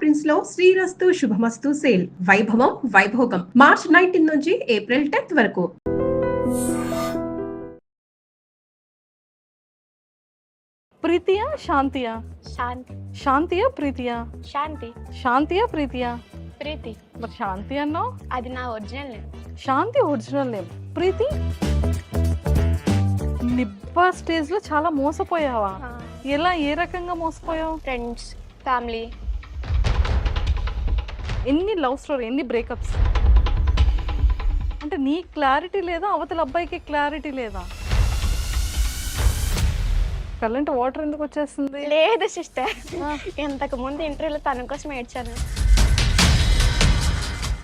Prints లో శ్రీరస్తు శుభమస్తు sale వైభవం Vaibhogam March 19 నుంచి ఏప్రిల్ 10th వరకు. ప్రీతియా శాంతియా? శాంతి. శాంతియా ప్రీతియా? శాంతి. శాంతియా ప్రీతియా? ప్రీతి. మరి శాంతి అన్నావు. అది నా original name. Shanti original name. Preeti నిబ్బా స్టేజ్ లో చాలా మోసపోయావా? ఎలా, ఏ రకంగా మోసపోయావు? Friends, family. ఎన్ని లవ్ స్టోరీ, ఎన్ని బ్రేకప్స్? అంటే నీ క్లారిటీ లేదా, అవతల అబ్బాయికి క్లారిటీ లేదా? కరెంట్ వాటర్ ఎందుకు వచ్చేస్తుంది? లేదు సిస్టర్, ఇంతకు ముందు ఇంటర్వ్యూలో తన కోసం ఏడ్చాను.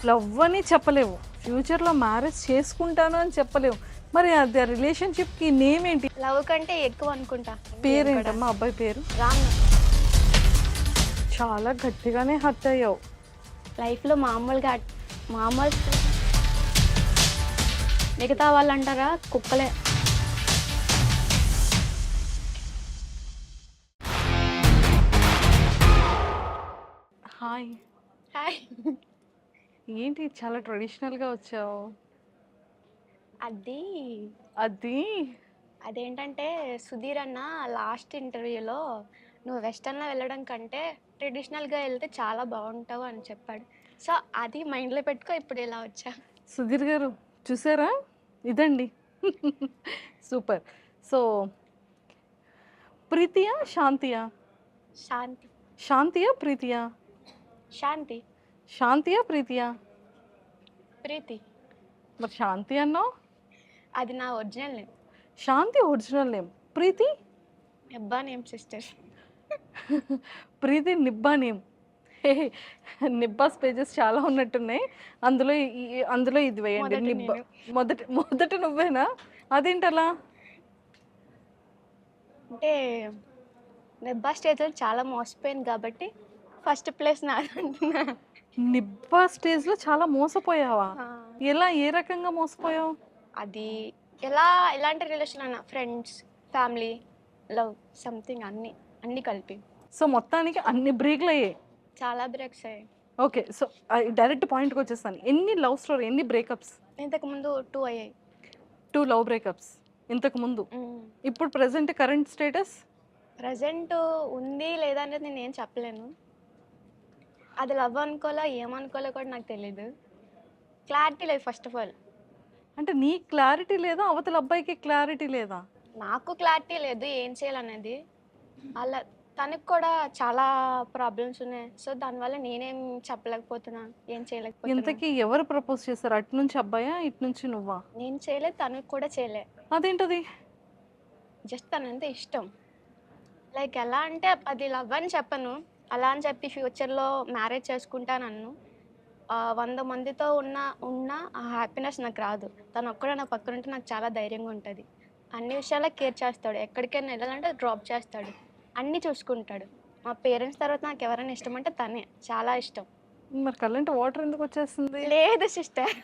లవ్ అని చెప్పలేవు, ఫ్యూచర్లో మ్యారేజ్ చేసుకుంటాను అని చెప్పలేవు. మరి అది రిలేషన్షిప్కి నేమ్ ఏంటి? లవ్ కంటే ఎక్కువ అనుకుంటా. పేరేంటమ్మా అబ్బాయి పేరు? రామ్. చాలా గట్టిగానే హర్ట్ అయ్యావు. లైఫ్లో మామూలు మిగతా వాళ్ళు అంటారా కుక్కలే. హాయ్. హాయ్. ఏంటి చాలా ట్రెడిషనల్గా వచ్చావు? అది అదేంటంటే సుధీర్ అన్న లాస్ట్ ఇంటర్వ్యూలో నువ్వు వెస్టర్న్లో వెళ్ళడం కంటే ట్రెడిషనల్గా వెళ్తే చాలా బాగుంటావు అని చెప్పాడు. సో అది మైండ్లో పెట్టుకో, ఇప్పుడు ఇలా వచ్చా. సుధీర్ గారు చూసారా, ఇదండి సూపర్. సో ప్రీతియా శాంతియా? శాంతి. శాంతియా ప్రీతియా? శాంతి. శాంతియా ప్రీతియా? ప్రీతి. మరి శాంతి అన్నావు. అది నా original name. Shanti original name. ప్రీతి అబ్బా నేమ్ సిస్టర్. ప్రీతి నిబ్బా నేమ్. నిబ్బాస్ పేజెస్ చాలా ఉన్నట్టున్నాయి, అందులో ఇది వేయండి. నిబ్బా మొదట నువ్వేనా? అదేంటలా? అంటే నిబ్బా స్టేజ్లో చాలా మోసపోయింది కాబట్టి ఫస్ట్ ప్లేస్ నాదంటున్నా. నిబ్బా స్టేజ్లో చాలా మోసపోయావా? ఎలా, ఏ రకంగా మోసపోయావు? అది ఎలాంటి రిలేషన్ అన్న, ఫ్రెండ్స్, ఫ్యామిలీ, లవ్, సంథింగ్ అన్నీ కలిపి. సో మొత్తానికి అన్ని బ్రేక్లు అయ్యాయి. చాలా బ్రేక్స్ అయ్యాయి. ఓకే, సో డైరెక్ట్ పాయింట్కి వచ్చేస్తాను. ఎన్ని లవ్ స్టోరీ, ఎన్ని బ్రేకప్స్? ఇంతకుముందు 2 అయ్యాయి. 2 లవ్ బ్రేకప్స్ ఇంతకు ముందు. ఇప్పుడు ప్రెసెంట్ కరెంట్ స్టేటస్? ప్రజెంట్ ఉంది లేదా అనేది నేను ఏం చెప్పలేను. అది లవ్ అనుకోవాలో ఏమనుకోవాలో కూడా నాకు తెలీదు. క్లారిటీ లేదు ఫస్ట్ ఆఫ్ ఆల్. అంటే నీ క్లారిటీ లేదా, అవతల అబ్బాయికి క్లారిటీ లేదా? నాకు క్లారిటీ లేదు ఏం చేయాలనేది. అలా తనకు కూడా చాలా ప్రాబ్లమ్స్ ఉన్నాయి. సో దానివల్ల నేనేం చెప్పలేకపోతున్నా, ఏం చేయలేకపోతున్నా. ఇంతకీ ఎవరు ప్రపోజ్ చేశారు? అటు నుంచి అబ్బాయా, ఇటు నుంచి నువ్వా? నేను చేయలేదు, తనకు కూడా చేయలే. అదేంటది? జస్ట్ తనంటే ఇష్టం. లైక్ ఎలా అంటే అది లవ్ అని చెప్పను, అలా అని చెప్పి ఫ్యూచర్లో మ్యారేజ్ చేసుకుంటానన్ను. 100 మందితో ఉన్న ఆ హ్యాపీనెస్ నాకు రాదు. తను ఒక్కడే నా పక్కన ఉంటే నాకు చాలా ధైర్యంగా ఉంటుంది. అన్ని విషయాల్లో కేర్ చేస్తాడు. ఎక్కడికైనా వెళ్ళాలంటే డ్రాప్ చేస్తాడు, అన్నీ చూసుకుంటాడు. మా పేరెంట్స్ తర్వాత నాకు ఎవరైనా ఇష్టం అంటే తనే, చాలా ఇష్టం. మరి కరెంట్ వాటర్ ఎందుకు వచ్చేస్తుంది? లేదు సిస్టర్,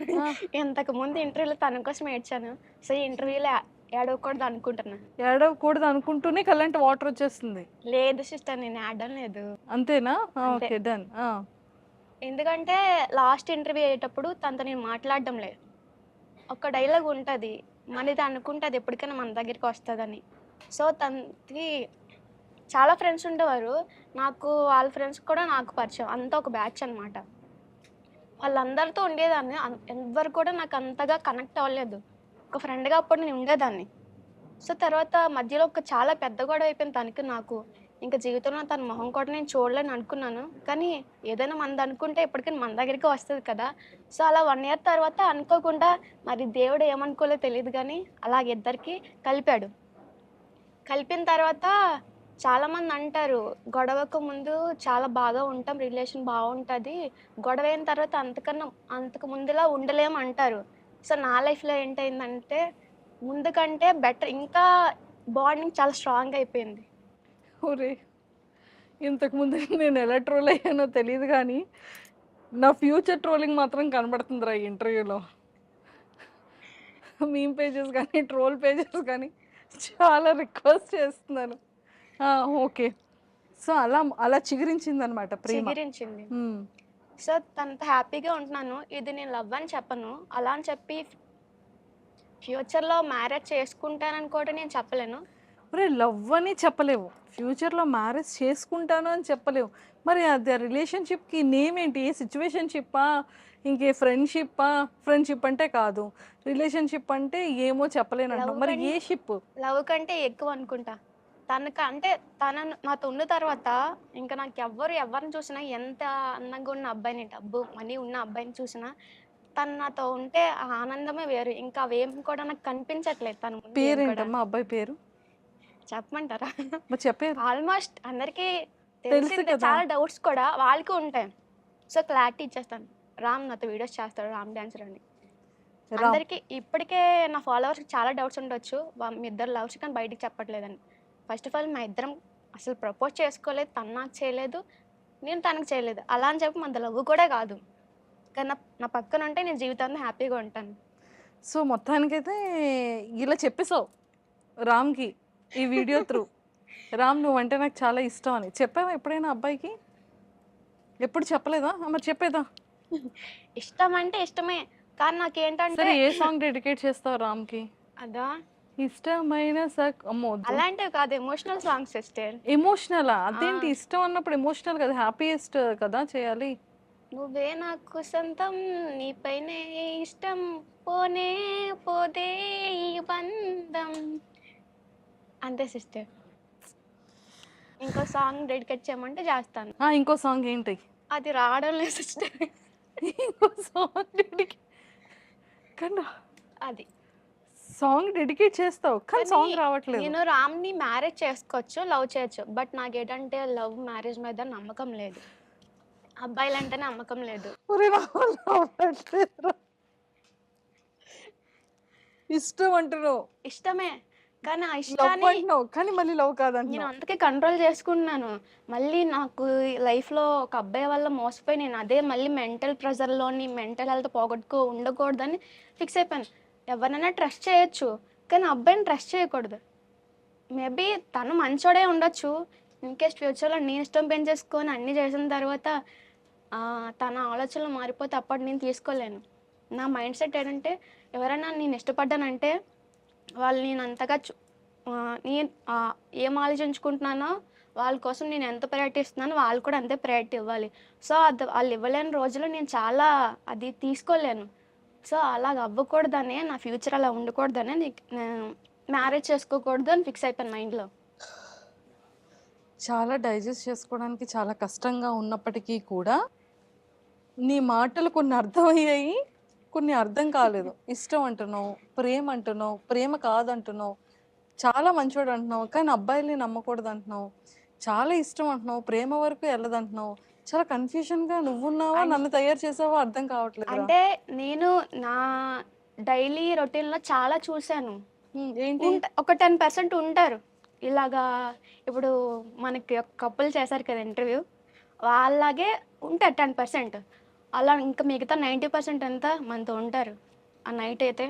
ఇంతకు ముందు ఇంటర్వ్యూలో తన కోసం ఏడ్చాను. సో ఈ ఇంటర్వ్యూలో ఏడవకూడదు అనుకుంటున్నా. ఏడవకూడదు అనుకుంటూనే కరెంట్ వాటర్ వచ్చేస్తుంది? లేదు సిస్టర్, నేను ఏడడం లేదు. అంతేనా? Okay, done. ఎందుకంటే లాస్ట్ ఇంటర్వ్యూ అయ్యేటప్పుడు తనతో నేను మాట్లాడడం లేదు. ఒక డైలాగ్ ఉంటుంది, మనది అనుకుంటే అది ఎప్పటికైనా మన దగ్గరికి వస్తుందని. సో తనకి చాలా ఫ్రెండ్స్ ఉండేవారు. నాకు వాళ్ళ ఫ్రెండ్స్ కూడా నాకు పరిచయం, అంతా ఒక బ్యాచ్ అనమాట. వాళ్ళందరితో ఉండేదాన్ని. ఎవరు కూడా నాకు అంతగా కనెక్ట్ అవ్వలేదు. ఒక ఫ్రెండ్గా అప్పుడు నేను ఉండేదాన్ని. సో తర్వాత మధ్యలో చాలా పెద్ద గొడవ అయిపోయింది తనకి నాకు. ఇంకా జీవితంలో తన మొహం కూడా నేను చూడలేని అనుకున్నాను. కానీ ఏదైనా మనది అనుకుంటే ఎప్పటికైనా మన దగ్గరికి వస్తుంది కదా. సో అలా 1 year తర్వాత అనుకోకుండా, మరి దేవుడు ఏమనుకోలే తెలియదు కానీ అలాగ ఇద్దరికి కలిపాడు. కలిపిన తర్వాత చాలామంది అంటారు, గొడవకు ముందు చాలా బాగా ఉంటాం, రిలేషన్ బాగుంటుంది, గొడవ అయిన తర్వాత అంతకు ముందులా ఉండలేము అంటారు. సో నా లైఫ్లో ఏంటైందంటే ముందు కంటే బెటర్, ఇంకా బాండింగ్ చాలా స్ట్రాంగ్ అయిపోయింది. ఒరే, ఇంతకుముందు నేను ఎలా ట్రోల్ అయ్యానో తెలియదు కానీ నా ఫ్యూచర్ ట్రోలింగ్ మాత్రం కనబడుతుందిరా ఈ ఇంటర్వ్యూలో. మీమ్ పేజెస్ కానీ, ట్రోల్ పేజెస్ కానీ చాలా రిక్వెస్ట్ చేస్తున్నాను. ఓకే, సో అలా చిగురించిందనమాట ప్రేమ. చిగిరించింది. హ్మ్. సో తనతో హ్యాపీగా ఉంటున్నాను. ఇది నేను లవ్ అని చెప్పను. అలా అని చెప్పి ఫ్యూచర్‌లో మ్యారేజ్ చేసుకుంటానని కూడా నేను చెప్పలేను. ఒరే లవ్ అని చెప్పలేవు. ఫ్యూచర్‌లో మ్యారేజ్ చేసుకుంటాను అని చెప్పలేవు. మరి అది రిలేషన్‌షిప్‌కి నేమ్ ఏంటి? ఏ సిట్యుయేషన్‌షిప్పా? ఇంకే ఫ్రెండ్‌షిప్పా? ఫ్రెండ్‌షిప్ అంటే కాదు. రిలేషన్‌షిప్ అంటే ఏమో చెప్పలేనంటున్నావు. లవ్ మరి కం ఏ షిప్? లవ్ కంటే ఎక్కువ అనుకుంటా. అంటే తనను నాతో ఉన్న తర్వాత ఇంకా ఎవరిని చూసినా ఎంత అందంగా ఉన్న అబ్బాయిని, డబ్బు, మనీ ఉన్న అబ్బాయిని చూసినా తను నాతో ఉంటే ఆ ఆనందమే వేరు. ఇంకా అవేం కూడా నాకు కనిపించట్లేదు తన ముందు ఏం కూడా. పేరేంటమ్మా అబ్బాయి పేరు? చెప్పమంటారా? మరి చెప్పేరు. ఆల్మోస్ట్ అందరికీ తెలుసు తెలిసిందే. కదా! చాలా డౌట్స్ కూడా వాళ్ళకి ఉంటాయి. సో, క్లారిటీ ఇచ్చేస్తాను. రామ్ నాతో వీడియోస్ చేస్తాడు. రామ్ డాన్సర్ అని. రామ్. అందరికీ ఇప్పటికే నా ఫాలోవర్స్‌కి చాలా డౌట్స్ ఉండొచ్చు. మీ ఇద్దరు లవ్స్ కానీ బయటికి చెప్పట్లేదని. ఫస్ట్ ఆఫ్ ఆల్ మా ఇద్దరం అసలు ప్రపోజ్ చేసుకోలేదు. తను నాకు చేయలేదు. నేను తనకు చేయలేదు. అలా అని చెప్పి మనది లవ్ కూడా కాదు. కానీ నా పక్కన ఉంటే నేను జీవితాంతం హ్యాపీగా ఉంటాను. సో, మొత్తానికైతే ఇలా చెప్పేసావు రామ్‌కి ఈ వీడియో త్రూ. రామ్ నువ్వంటే నాకు చాలా ఇష్టం అని. చెప్పావా ఎప్పుడైనా అబ్బాయికి? ఎప్పుడు చెప్పలేదా? మరి చెప్పేదా? ఇష్టం అంటే ఇష్టమే. కానీ నాకేంటంటే సరే ఏ సాంగ్ డెడికేట్ చేస్తావు రామ్‌కి? అదా ఇష్టమైన అమ్మో వద్దు. అలాంటివి కాదు ఎమోషనల్ సాంగ్స్ సిస్టర్. ఎమోషనలా? ఆ! అదేంటి ఇష్టం అన్నప్పుడు ఎమోషనల్ కదా! హ్యాపీయెస్ట్ కదా చేయాలి. నువ్వే నాకు సొంతం నీపైనే ఇష్టం పోనే పోదే ఈ బంధం. అంతే సిస్టర్. ఇంకో సాంగ్ డెడికేట్ చేయమంటే చేస్తాను. ఇంకో సాంగ్ ఏంటి? అది రావడం లేదు సిస్టర్. ఇంకో సాంగ్ డెడికేట్ కానీ అది. సాంగ్ డెడికేట్ చేస్తావు. కానీ కానీ సాంగ్ రావట్లేదు. నేను రామ్‌ని మ్యారేజ్ చేసుకోవచ్చు, లవ్ చేయొచ్చు. బట్ నాకేంటంటే లవ్, మ్యారేజ్ మీద నమ్మకం లేదు. అబ్బాయిలంటేనే నమ్మకం లేదు. ఒరేయ్ నా వల్ల అవ్వట్లేదురా. ఇష్టం అంటున్నావు. ఇష్టమే. కానీ ఆ లవ్ ఇష్టాన్ని అంటున్నావు. కానీ మళ్ళీ లవ్ నేను కాదంటున్నావు. అందుకే కంట్రోల్ చేసుకుంటున్నాను. మళ్ళీ నాకు లైఫ్‌లో ఒక అబ్బాయి వల్ల మోసపోయి నేను అదే మళ్ళీ మెంటల్ ప్రెషర్‌లోని మెంటల్ హెల్త్ ఉండకూడదని ఫిక్స్ అయిపోయాను. ఎవరినైనా ట్రస్ట్ చేయొచ్చు. కానీ అబ్బాయిని ట్రస్ట్ చేయకూడదు. మేబీ తను మంచోడే ఉండొచ్చు. ఇన్‌కేస్ ఫ్యూచర్‌లో నేను ఇష్టం పెంచేసుకొని అన్నీ చేసిన తర్వాత తన ఆలోచనలు మారిపోతే అప్పుడు నేను తీసుకోలేను. నా మైండ్ సెట్ ఏంటంటే ఎవరైనా నేను ఇష్టపడ్డానంటే వాళ్ళు నేను అంతగా నేను ఏం ఆలోచించుకుంటున్నానో వాళ్ళ కోసం నేను ఎంత ప్రయారిటీ ఇస్తున్నానో వాళ్ళు కూడా అంతే ప్రయారిటీ ఇవ్వాలి. సో, వాళ్ళు ఇవ్వలేని రోజుల్లో నేను చాలా అది తీసుకోలేను. సో, అలాగ అవ్వకూడదనే నా ఫ్యూచర్ అలా ఉండకూడదనే నేను మ్యారేజ్ చేసుకోకూడదు అని ఫిక్స్ అయిపోయాను మైండ్‌లో. చాలా డైజెస్ట్ చేసుకోవడానికి చాలా కష్టంగా ఉన్నప్పటికీ కూడా నీ మాటలు కొన్ని అర్థమయ్యాయి. కొన్ని అర్థం కాలేదు. ఇష్టం అంటున్నావు, ప్రేమ అంటున్నావు, ప్రేమ కాదంటున్నావు, చాలా మంచోడు అంటున్నావు, కానీ అబ్బాయిల్ని నమ్మకూడదు అంటున్నావు, చాలా ఇష్టం అంటున్నావు, ప్రేమ వరకు వెళ్ళదంటున్నావు. చాలా కన్ఫ్యూజన్‌గా నువ్వున్నావా, నన్ను తయారు చేసావా అర్థం కావట్లేదురా. అంటే నేను నా డైలీ రొటీన్‌లో చాలా చూసాను. ఏంటి? ఒక 10% ఉంటారు. ఇలాగా ఇప్పుడు మనకి ఒక కపుల్ చేశారు కదా ఇంటర్వ్యూ. వాళ్ళలాగే ఉంటారు 10%. అలా ఇంకా మిగతా 90% అంతా మనతో ఉంటారు. ఆ నైట్ అయితే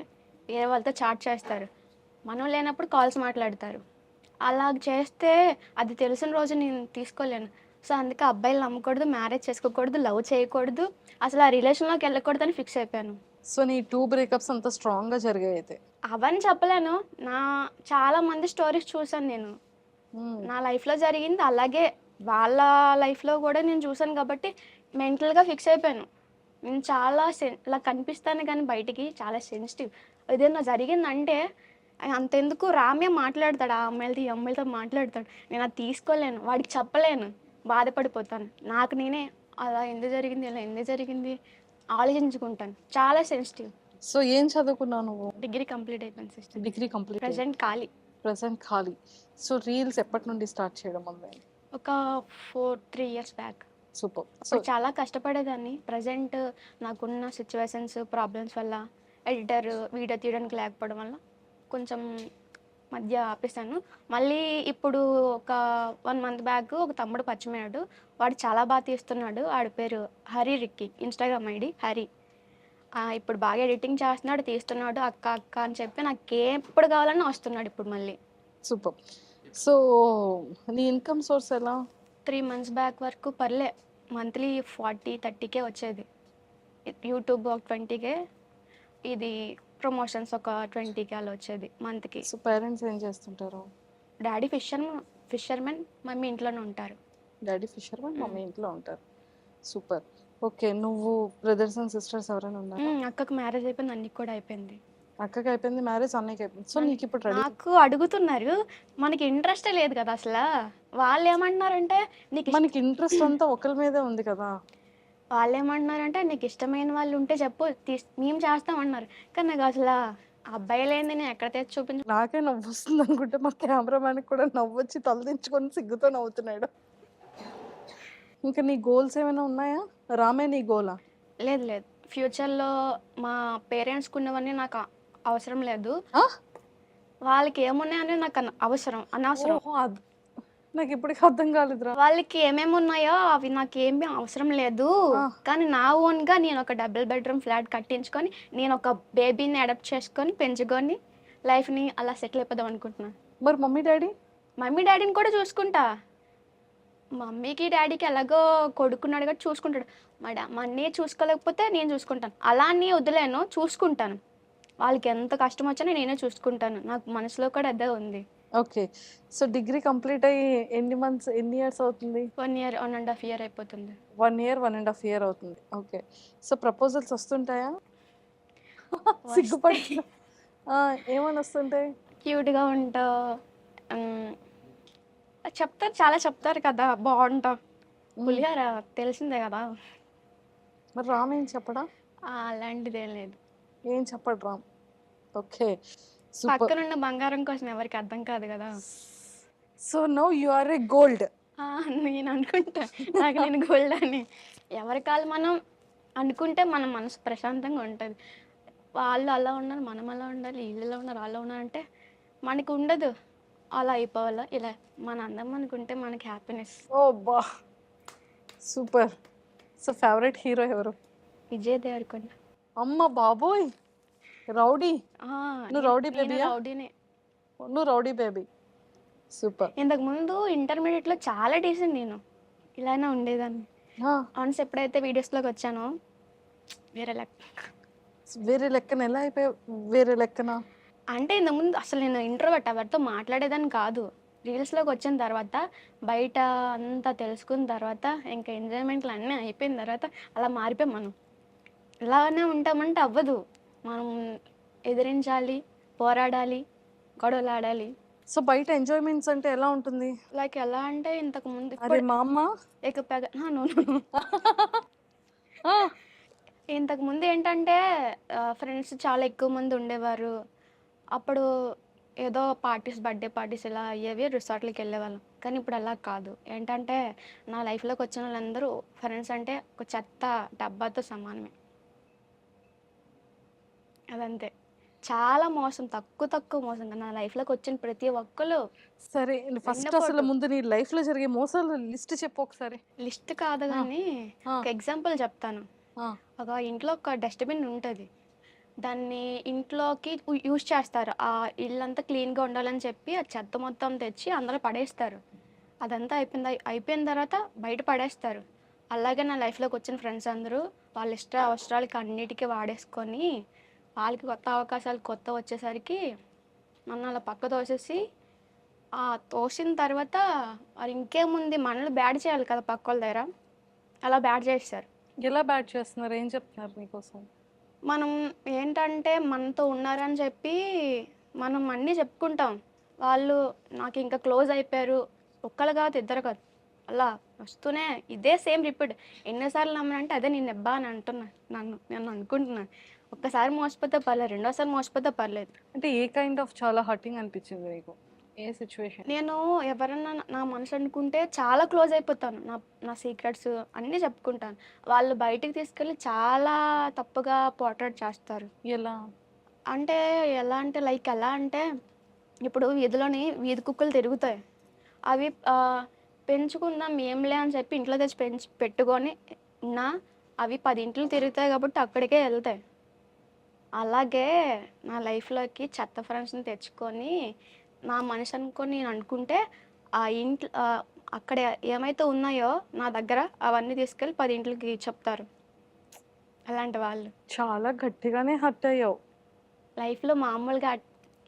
వేరే వాళ్ళతో చాట్ చేస్తారు. మనం లేనప్పుడు కాల్స్ మాట్లాడతారు. అలాగ చేస్తే అది తెలిసిన రోజు నేను తీసుకోలేను. సో, అందుకే అబ్బాయిలు నమ్మకూడదు, మ్యారేజ్ చేసుకోకూడదు, లవ్ చేయకూడదు, అసలు ఆ రిలేషన్‌లోకి వెళ్ళకూడదని ఫిక్స్ అయిపోయాను. సో నీ 2 బ్రేకప్స్ అంత స్ట్రాంగ్‌గా జరిగాయి అయితే. అవని చెప్పలేను. చాలా మంది స్టోరీస్ చూసాను నేను. నా లైఫ్‌లో జరిగింది అలాగే వాళ్ళ లైఫ్‌లో కూడా నేను చూసాను కాబట్టి మెంటల్‌గా ఫిక్స్ అయిపోయాను. నేను చాలా ఇలా కనిపిస్తాను కానీ బయటికి చాలా సెన్సిటివ్. ఏదైనా జరిగిందంటే అంతెందుకు రామ్య మాట్లాడతాడు. ఆ అమ్మాయిలతో, ఈ అమ్మాయిలతో మాట్లాడతాడు. నేను అది తీసుకోలేను. వాడికి చెప్పలేను. బాధపడిపోతాను. నాకు నేనే అలా ఎందుకు జరిగింది? ఇలా ఎందుకు జరిగింది? ఆలోచించుకుంటాను. చాలా సెన్సిటివ్. సో ఏం చదువుకున్నావు నువ్వు? డిగ్రీ కంప్లీట్ అయిపోయింది సిస్టర్. Degree complete. ప్రెజెంట్ ఖాళీ. ప్రెజెంట్ ఖాళీ. సో రీల్స్ ఎప్పటి నుండి స్టార్ట్ చేయడం మొదలైంది? ఒక 3 ఇయర్స్ బ్యాక్. సూపర్. సో అప్పుడు చాలా కష్టపడేదాన్ని. ప్రెజెంట్ నాకున్న సిచ్యువేషన్స్, ప్రాబ్లమ్స్ వల్ల ఎడిటర్ వీడియో తీయడానికి లేకపోవడం వల్ల కొంచెం మధ్య ఆపేసాను. మళ్ళీ ఇప్పుడు ఒక 1 మంత్ బ్యాక్ ఒక తమ్ముడు పరిచయమయ్యాడు. వాడు చాలా బాగా తీస్తున్నాడు. వాడి పేరు Hari Ricky. Instagram ID Hari. ఇప్పుడు బాగా ఎడిటింగ్ చేస్తున్నాడు, తీస్తున్నాడు. అక్క అక్క అని చెప్పి నాకెప్పుడు కావాలన్నా వస్తున్నాడు ఇప్పుడు మళ్ళీ. సూపర్. సో నీ ఇన్కమ్ సోర్స్ ఎలా? 3 మంత్స్ బ్యాక్ వరకు పర్లే. మంత్లీ 40, 30K వచ్చేది. యూట్యూబ్ ఒక 20K, ఇది ప్రమోషన్స్ ఒక 20K అలా వచ్చేది మంత్‌కి. సో పేరెంట్స్ ఏం చేస్తుంటారు? డాడీ ఫిషర్‌మెన్, మమ్మీ ఇంట్లోనే ఉంటారు. డాడీ ఫిషర్‌మెన్, హ్మ్. మమ్మీ ఇంట్లో ఉంటారు. సూపర్. ఓకే. నువ్వు బ్రదర్స్ అండ్ సిస్టర్స్ ఎవరైనా ఉన్నారా? అక్కకి మ్యారేజ్ అయిపోయింది. అన్నయ్యకి కూడా అయిపోయింది. అక్కకి అయిపోయింది మ్యారేజ్, అన్నయ్యకి అయిపోయింది. సో నీకు ఇప్పుడు రెడీ. నాకు అడుగుతున్నారు. మనకి ఇంట్రెస్టే లేదు కదా అసలా. వాళ్ళేమంటున్నారంటే నీకు మనకి ఇంట్రెస్ట్ అంతా ఒకరి మీదే ఉంది కదా. వాళ్ళేమంటున్నారంటే నీకు ఇష్టమైన వాళ్ళు ఉంటే చెప్పు మేము చేస్తామన్నారు. కానీ నాకు అసలు అబ్బాయిలేంది నేను ఎక్కడ తెచ్చి చూపించు. నాకే నవ్వు వస్తుంది అనుకుంటే మా కెమెరామ్యాన్ కూడా నవ్వొచ్చి తలదించుకొని సిగ్గుతో నవ్వుతున్నాడు. ఇంకా నీ గోల్స్ ఏమైనా ఉన్నాయా? రామే నీ గోలా? లేదు లేదు, ఫ్యూచర్లో మా పేరెంట్స్కి ఉన్నవన్నీ నాకు అవసరం లేదు. ఆ? వాళ్ళకి ఏమున్నాయని నాకు అనవసరం. ఓహో, నాకు ఇప్పటికీ అర్థం కాలేదురా. వాళ్ళకి ఏమేమి ఉన్నాయో అవి నాకేమీ అవసరం లేదు. ఆ. కానీ నా ఓన్గా నేను ఒక డబుల్ బెడ్రూమ్ ఫ్లాట్ కట్టించుకొని నేను ఒక బేబీని అడాప్ట్ చేసుకొని పెంచుకొని లైఫ్ని అలా సెటిల్ అయిపోదాం అనుకుంటున్నాను. మరి మమ్మీ డాడీ? మమ్మీ డాడీని కూడా చూసుకుంటా. మమ్మీకి డాడీకి ఎలాగో కొడుకున్నాడు కాబట్టి చూసుకుంటాడు. మా అన్నయ్య చూసుకోలేకపోతే నేను చూసుకుంటాను. అలా అని వదిలేను, చూసుకుంటాను. వాళ్ళకి ఎంత కష్టం వచ్చినా నేనే చూసుకుంటాను. నాకు మనసులో కూడా అదే ఉంది. ఓకే. సో డిగ్రీ కంప్లీట్ అయ్యి ఎన్ని ఇయర్స్ అవుతుంది? 1 year, 1.5 year అయిపోతుంది. 1 year, 1.5 year అవుతుంది. ఓకే. సో ప్రపోజల్స్ వస్తుంటాయా? సిగ్గుపడుతున్నా. ఏమని వస్తుంటాయి? క్యూట్గా ఉంటావు, చెప్తారు, చాలా చెప్తారు కదా, బాగుంటావు, పులిహార తెలిసిందే కదా. మరి రామ్ ఏం చెప్పడా? అలాంటిదేం లేదు. ఏం చెప్పడు రామ్. ఓకే. సూపర్. పక్కనున్న బంగారం కోసం ఎవరికి అర్థం కాదు కదా. So now you are a gold. నేను అనుకుంటా నాకు నేను గోల్డ్ అని. ఎవరి కాళ్ళు మనం అనుకుంటే మన మనసు ప్రశాంతంగా ఉంటుంది. వాళ్ళు అలా ఉన్నారు, మనం అలా ఉండాలి, వీళ్ళు ఇలా ఉన్నారు, అలా ఉన్నారు అంటే మనకు ఉండదు. అలా అయిపోవాలా ఇలా మన అందం అనుకుంటే మనకి హ్యాపీనెస్. ఓ బా, సూపర్. సో ఫేవరెట్ హీరో ఎవరు? విజయ్ దేవరకొండ. అమ్మ బాబోయ్, రౌడీ. నువ్వు రౌడీ బేబీయా? రౌడీనే. నువ్వు రౌడీ బేబీ. సూపర్. ఇంతకు ముందు ఇంటర్మీడియట్లో చాలా డీసెంట్ నేను, ఇలానే ఉండేదాన్ని. వన్స్ ఎప్పుడైతే వీడియోస్లోకి వచ్చానో వేరే లెక్కన ఎలా అయిపోయావు? వేరే లెక్కన అంటే ఇంతకుముందు అసలు నేను ఇంట్రోవర్ట్, ఎవరితో మాట్లాడేదాన్ని కాదు. రీల్స్లోకి వచ్చిన తర్వాత బయట అంతా తెలుసుకున్న తర్వాత ఇంకా ఎంజాయ్మెంట్లు అన్నీ అయిపోయిన తర్వాత అలా మారిపోయాం. మనం ఇలానే ఉంటామంటే అవ్వదు. మనం ఎదిరించాలి, పోరాడాలి, గొడవలు ఆడాలి. సో బయట ఎంజాయ్మెంట్స్ అంటే ఎలా ఉంటుంది? లైక్ ఎలా అంటే ఇంతకు ముందు అరే మా అమ్మ ఇంతకు ముందు ఏంటంటే ఫ్రెండ్స్ చాలా ఎక్కువ మంది ఉండేవారు. అప్పుడు ఏదో బర్త్డే పార్టీస్ ఇలా అయ్యేవి, రిసార్ట్లకి వెళ్ళేవాళ్ళం. కానీ ఇప్పుడు అలా కాదు. ఏంటంటే నా లైఫ్లోకి వచ్చిన వాళ్ళందరూ ఫ్రెండ్స్ అంటే ఒక చెత్త డబ్బాతో సమానమే. అదంతే. చాలా మోసం, తక్కువ మోసం. నా లైఫ్లోకి వచ్చిన ప్రతి ఒక్కరు. సరే ఫస్ట్ అసలు ముందు నీ లైఫ్ లో జరిగే మోసాలు లిస్ట్ చెప్పు ఒకసారి. లిస్ట్ కాదు కానీ ఒక ఎగ్జాంపుల్ చెప్తాను. ఒక ఇంట్లో ఒక డస్ట్బిన్ ఉంటుంది. దాన్ని ఇంట్లోకి యూజ్ చేస్తారు. ఆ ఇల్లంతా క్లీన్గా ఉండాలని చెప్పి ఆ చెత్త మొత్తం తెచ్చి అందులో పడేస్తారు. అదంతా అయిపోయిన తర్వాత బయట పడేస్తారు. అలాగే నా లైఫ్లోకి వచ్చిన ఫ్రెండ్స్ అందరూ వాళ్ళ ఇష్ట అవసరాలకి అన్నిటికీ వాడేసుకొని వాళ్ళకి కొత్త అవకాశాలు వచ్చేసరికి నన్ను అలా పక్క తోసేసి, ఆ తోసిన తర్వాత మరి ఇంకేముంది, మనల్ని బ్యాడ్ చేయాలి కదా పక్క వాళ్ళ దగ్గర, అలా బ్యాడ్ చేస్తారు. ఎలా బ్యాడ్ చేస్తున్నారు? ఏం చెప్తున్నారు నీకోసం? మనం ఏంటంటే మనతో ఉన్నారని చెప్పి మనం అన్నీ చెప్పుకుంటాం. వాళ్ళు నాకు ఇంకా క్లోజ్ అయిపోయారు, ఒక్కరు కాదు ఇద్దరు కాదు, అలా వస్తూనే ఇదే సేమ్ రిపీట్. ఎన్నిసార్లు నమ్మనంటే అదే నేను నెబ్బా అని నన్ను అనుకుంటున్నాను. ఒక్కసారి మోసపోతే పర్లేదు, రెండోసారి మోసపోతే పర్లేదు. అంటే ఏ కైండ్ ఆఫ్ చాలా హర్టింగ్ అనిపించింది నీకు? ఏ సిచ్యువేషన్? నేను ఎవరన్నా నా మనసు అనుకుంటే చాలా క్లోజ్ అయిపోతాను. నా సీక్రెట్స్ అన్నీ చెప్పుకుంటాను. వాళ్ళు బయటికి తీసుకెళ్ళి చాలా తప్పుగా పోర్ట్రేట్ చేస్తారు. ఎలా అంటే లైక్ ఎలా అంటే ఇప్పుడు వీధిలోని వీధి కుక్కలు తిరుగుతాయి. అవి పెంచుకుందాం ఏంలే అని చెప్పి ఇంట్లో తెచ్చి పెట్టుకొని అవి 10 ఇంట్లు తిరుగుతాయి కాబట్టి అక్కడికే వెళ్తాయి. అలాగే నా లైఫ్లోకి చెత్త ఫ్రెండ్స్ని తెచ్చుకొని నా మనసు అనుకొని నేను అనుకుంటే ఆ అక్కడ ఏమైతే ఉన్నాయో నా దగ్గర అవన్నీ తీసుకెళ్ళి 10 ఇంట్లకి చెప్తారు. అలాంటి వాళ్ళు. చాలా గట్టిగానే హర్ట్ అయ్యావు. లైఫ్‌లో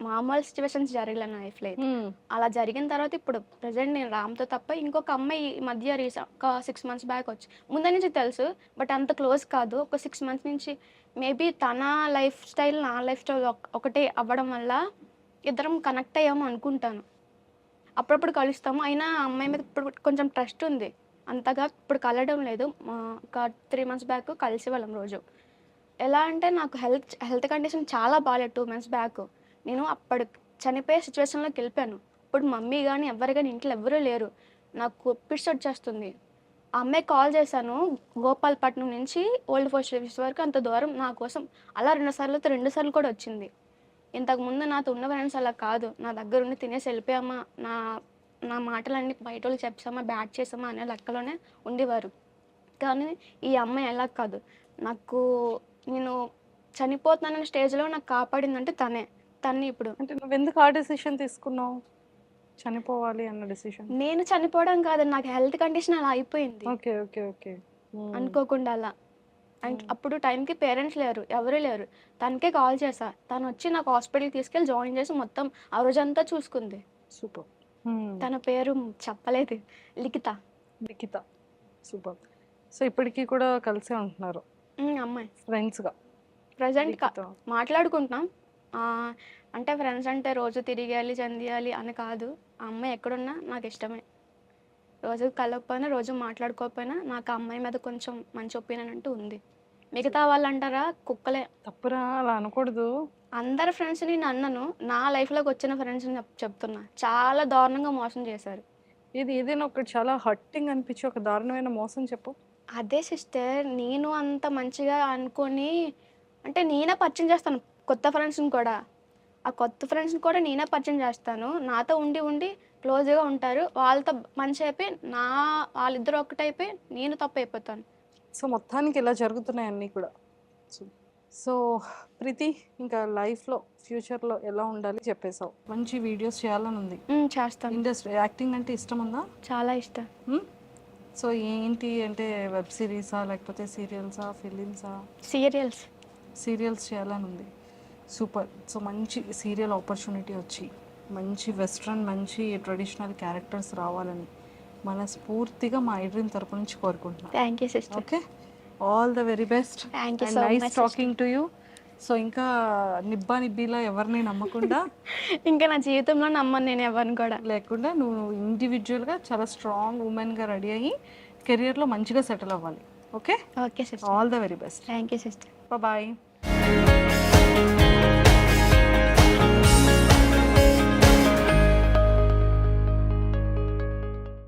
మామూలు సిట్యుయేషన్స్ జరగలే నా లైఫ్‌లో అయితే. అలా జరిగిన తర్వాత ఇప్పుడు ప్రెజెంట్ నేను రామ్‌తో తప్ప ఇంకొక అమ్మాయి ఈ మధ్య ఒక 6 మంత్స్ బ్యాక్ ముందు నుంచి తెలుసు. బట్ అంత క్లోజ్ కాదు. ఒక 6 మంత్స్ నుంచి మేబీ తన లైఫ్ స్టైల్, నా లైఫ్ స్టైల్ ఒకటే అవ్వడం వల్ల ఇద్దరం కనెక్ట్ అయ్యాము అనుకుంటాను. అప్పుడప్పుడు కలుస్తాము. అయినా ఆ అమ్మాయి మీద ఇప్పుడు కొంచెం ట్రస్ట్ ఉంది. అంతగా ఇప్పుడు కలవడం లేదు. ఒక 3 మంత్స్ బ్యాక్ కలిసేవాళ్ళం రోజు. ఎలా అంటే నాకు హెల్త్ కండిషన్ చాలా బాలేదు 2 మంత్స్ బ్యాక్. నేను అప్పుడు చనిపోయే సిచ్యువేషన్‌లోకి వెళ్ళిపోయాను. ఇప్పుడు మమ్మీ గానీ, ఎవ్వరు గానీ ఇంట్లో ఎవ్వరూ లేరు. నాకు పిచ్చి వచ్చేస్తుంది. ఆ అమ్మాయికి కాల్ చేశాను. గోపాలపట్నం నుంచి ఓల్డ్ పోస్ట్ ఆఫీస్ వరకు అంత దూరం నా కోసం అలా 2 సార్లు కూడా వచ్చింది. ఇంతకుముందు నాతో ఉన్న ఫ్రెండ్స్ అలా కాదు. నా దగ్గర ఉండి తినేసి వెళ్ళిపోయామా, నా నా మాటలన్నీ బయటోళ్ళకి చెప్పామా, బ్యాడ్ చేసామా అనే లెక్కలోనే ఉండేవారు. కానీ ఈ అమ్మాయి అలా కాదు. నేను చనిపోతున్నానన్న స్టేజ్‌లో నాకు కాపాడిందంటే తనే. తన్ని ఇప్పుడు అంటే నువ్వెందుకు ఆ డెసిషన్ తీసుకున్నావు? చనిపోవాలి అన్న డెసిషన్. నేను చనిపోవడం కాదు. నాకు హెల్త్ కండిషన్ అలా అయిపోయింది. ఓకే. ఓకే. ఓకే. అనుకోకుండా అలా. అప్పుడు టైంకి పేరెంట్స్ లేరు. ఎవరు లేరు. తనకే కాల్ చేశా. తనొచ్చి నాకు హాస్పిటల్‌కి తీసుకెళ్ళి జాయిన్ చేసి మొత్తం ఆ రోజంతా చూసుకుంది. సూపర్. తన పేరు చెప్పలేదు. లిఖిత. లిఖిత. సూపర్. సో ఇప్పటికి కూడా కలిసే ఉంటున్నారు అమ్మాయి. ఫ్రెండ్స్‌గా. ప్రెజెంట్ లిఖిత. మాట్లాడుకుంటున్నాం. అంటే ఫ్రెండ్స్ అంటే రోజు తిరిగేయాలి, చెందియాలి అని కాదు. ఆ అమ్మాయి ఎక్కడున్నా నాకు ఇష్టమే. రోజు కలవకపోయినా, రోజు మాట్లాడుకోకపోయినా నాకు ఆ అమ్మాయి మీద కొంచెం మంచి ఒపీనియన్ అంటూ ఉంది. మిగతా వాళ్ళంటారా కుక్కలే. తప్పురా, అలా అనకూడదు. అందరి ఫ్రెండ్స్‌ని నేను అనను. నా లైఫ్‌లోకి వచ్చిన ఫ్రెండ్స్‌ని చెప్తున్నా. చాలా దారుణంగా మోసం చేశారు. ఏదైనా ఒకటి చాలా హర్టింగ్ అనిపించి ఒక దారుణమైన మోసం చెప్పు. అదే సిస్టర్, నేను అంత మంచిగా అనుకోని అంటే నేనే పరిచయం చేస్తాను కొత్త ఫ్రెండ్స్‌ని కూడా. ఆ కొత్త ఫ్రెండ్స్‌ని కూడా నేనే పరిచయం చేస్తాను. నాతో ఉండి క్లోజ్‌గా ఉంటారు. వాళ్ళతో మంచి అయిపోయి వాళ్ళిద్దరూ ఒకటైపోయి నేను తప్పైపోతాను. సో మొత్తానికి ఇలా జరుగుతున్నాయి అన్నీ కూడా. సో ప్రీతి, ఇంకా లైఫ్లో ఫ్యూచర్లో ఎలా ఉండాలి చెప్పేసావు. మంచి వీడియోస్ చేయాలని ఉంది. చేస్తాను. ఇండస్ట్రీ యాక్టింగ్ అంటే ఇష్టం ఉందా? చాలా ఇష్టం. సో ఏంటి అంటే వెబ్ సిరీసా, లేకపోతే సీరియల్సా, ఫిలిమ్సా? సీరియల్స్ చేయాలని ఉంది. సూపర్. సో మంచి సీరియల్ ఆపర్చునిటీ వచ్చి మంచి వెస్ట్రన్, మంచి ట్రెడిషనల్ క్యారెక్టర్స్ రావాలని మనస్ఫూర్తిగా మా ఐడ్రీమ్ తరపు నుంచి కోరుకుంటున్నాను. Thank you sister. Okay, all the very best. Thank you and so nice much. Talking to you. So ఇంకా నిబ్బీలా ఎవరిని నమ్మకుండా ఇంకా నా జీవితంలో నమ్మను నేను ఎవరిని కూడా. లేకుండా నువ్వు ఇండివిజువల్గా చాలా స్ట్రాంగ్ ఉమెన్గా రెడీ అయ్యి కెరియర్లో మంచిగా సెటిల్ అవ్వాలి. Okay, okay sister. All the very best. Thank you sister. Bye.